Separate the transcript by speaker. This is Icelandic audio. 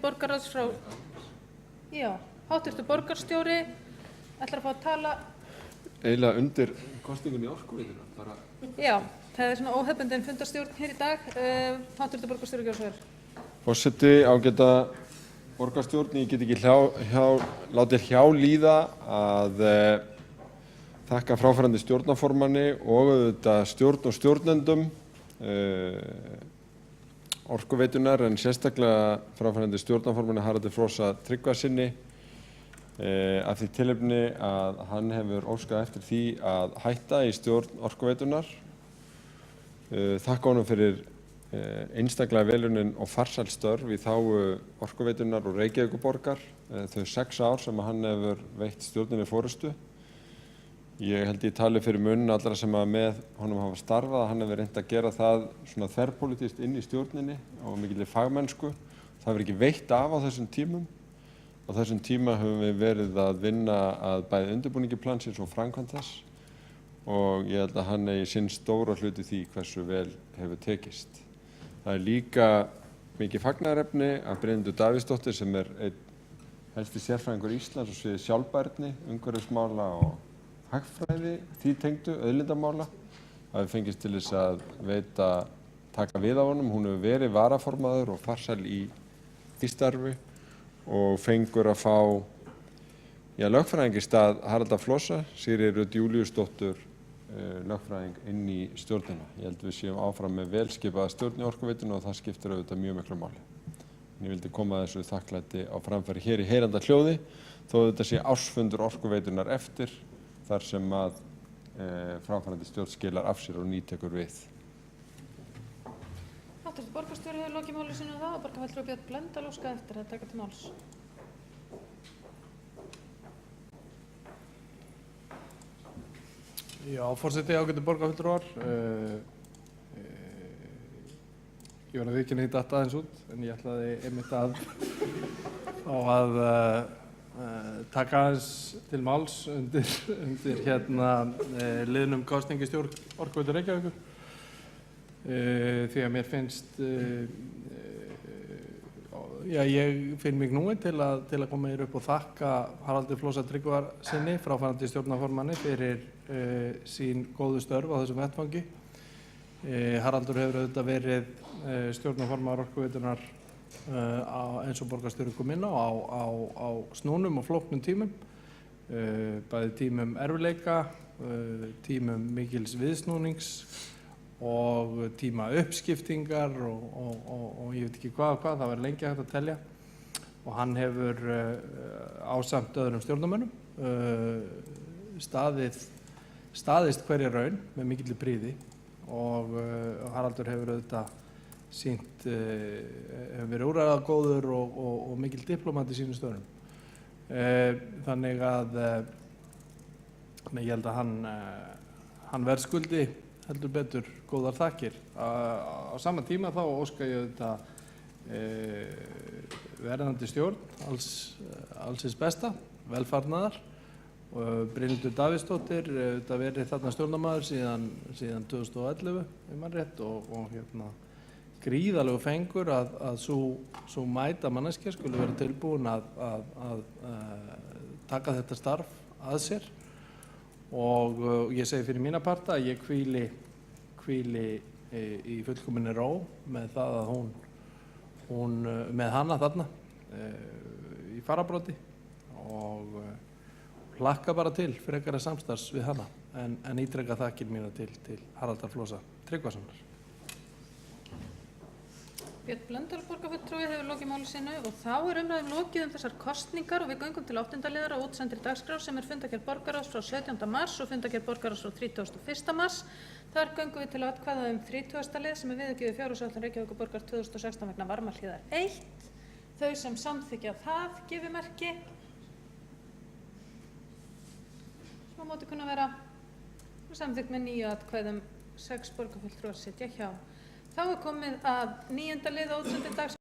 Speaker 1: borgarráðs frá... Já, háttvirtur borgarstjóri ætlar að fá að tala...
Speaker 2: Eiginlega undir kosningunni í Orkuveituna, bara...
Speaker 1: Já, það svona óhefbundin fundarstjórn hér í dag. Háttvirtur borgarstjóri gjörðu svo vel.
Speaker 2: Forseti, ágæta borgarstjórn, ég get ekki látið hjá líða að þakka fráfarandi stjórnarformanni og auðvitað stjórn og stjórnendum Orkuveitunar, en sérstaklega fráfarandi stjórnarformanni Haraldi Flosa Tryggvasyni af því tilefni að hann hefur óskað eftir því að hætta í stjórn Orkuveitunar. Þakka honum fyrir einstaklega velunnin og farsæl störf í þágu Orkuveitunar og Reykjavíkurborgar þau 6 ár sem hann hefur veitt stjórninni forystu. Ég held ég tali fyrir munn allra sem að með honum hafa starfað að hann hefur reynt að gera það svona þverpólitískt inn í stjórninni og mikilli fagmennsku. Það hefur ekki veitt af á þessum tímum. Á þessum tíma höfum við verið að vinna að bæði undirbúningi plansins og framkvæmd þess og ég held að hann eigi sinn stóra hluti því hversu vel hefur tekist. Það líka mikið fagnaðarefni að Brynhildur Davíðsdóttir sem einn helsti sérfræðingur Íslands og sviði sjálfbærni, umhverfismála og hagfræði, því tengdu, auðlindamála. Það hefur fengist til þess að taka við af honum. Hún hefur verið varaformaður og farsæl í því starfi og fengur að fá lögfræðing í stað Haraldar Flosa, Sigríðar Rut Júlíusdóttur lögfræðing inn í stjórnina. Ég held við séum áfram með velskipaða stjórn í Orkuveituna og það skiptir auðvitað mjög miklu máli. Ég vildi koma þessu þakklæti á framfæri hér í heyranda hljóði, þó þetta sé ársfundur Orkuveitunar eftir, þar sem að fráfarandi stjórn skilar af sér og nýtekur við.
Speaker 1: Háttvirtur borgarstjóri hefur lokið máli sínu það og borgarfulltrúi Björn Blöndal óskað eftir að taka til máls.
Speaker 3: Já, forseti, ágætu borgarfulltrúar. Ég var að viðurkenna í datta aðeins út, en ég ætlaði einmitt að taka aðeins til máls undir liðnum kosningu í stjórn Orkuveitu Reykjavíkur. Því að mér finnst, ég finn mig knúinn til að koma hér upp og þakka Haraldi Flosa Tryggvasyni, fráfarandi stjórnarformanni, fyrir sín góðu störf á þessum vettvangi. Haraldur hefur auðvitað verið stjórnarformaður Orkuveitunar eins og borgarstjóri kom inn á snúnum og flóknum tímum, bæði tímum erfiðleika, tímum mikils viðsnúnings og tíma uppskiptingar og ég veit ekki hvað, það var lengi hægt að telja. Og hann hefur ásamt öðrum stjórnarmönnum staðist hverja raun með mikilli prýði og Haraldur hefur auðvitað sýnt, hefur verið úrræðagóður og mikil diplómat í sínum störfum. Þannig að ég held að hann verðskuldi heldur betur góðar þakkir. Á sama tíma þá óska ég auðvitað verðandi stjórn alls hins besta, velfarnaðar. Brynhildur Davíðsdóttir auðvitað verið þarna stjórnarmaður síðan 2011, ef man rétt, og gríðalegu fengur að sú mæta manneskja skuli vera tilbúin að taka þetta starf að sér. Og ég segi fyrir mína parta að ég hvíli í fullkominni ró með það að hún með hana þarna í fararbroddi og hlakka bara til frekara samstarfs við hana en ítreka þakkir mína til Haraldar Flosa Tryggvasonar.
Speaker 1: Björn Blöndal borgarfulltrúi hefur lokið máli sínu og þá umræðum lokið þessar kosningar og við göngum til 8. liðar á útsendri dagskrá sem fundargerð borgarráðs frá 17. mars og fundargerð borgarráðs frá 31. mars. Þar göngum við til atkvæða 30. lið sem viðurgefið fjárhagsáætlun Reykjavíkurborgar 2016 vegna Varmahlíðar 1. Þau sem samþykkja það gefi merki. Sem á móti kunna vera samþykkt með 9 atkvæðum, 6 borgarfulltrúar sitja hjá. Þá komið að 9. lið á útsendri dagskrá.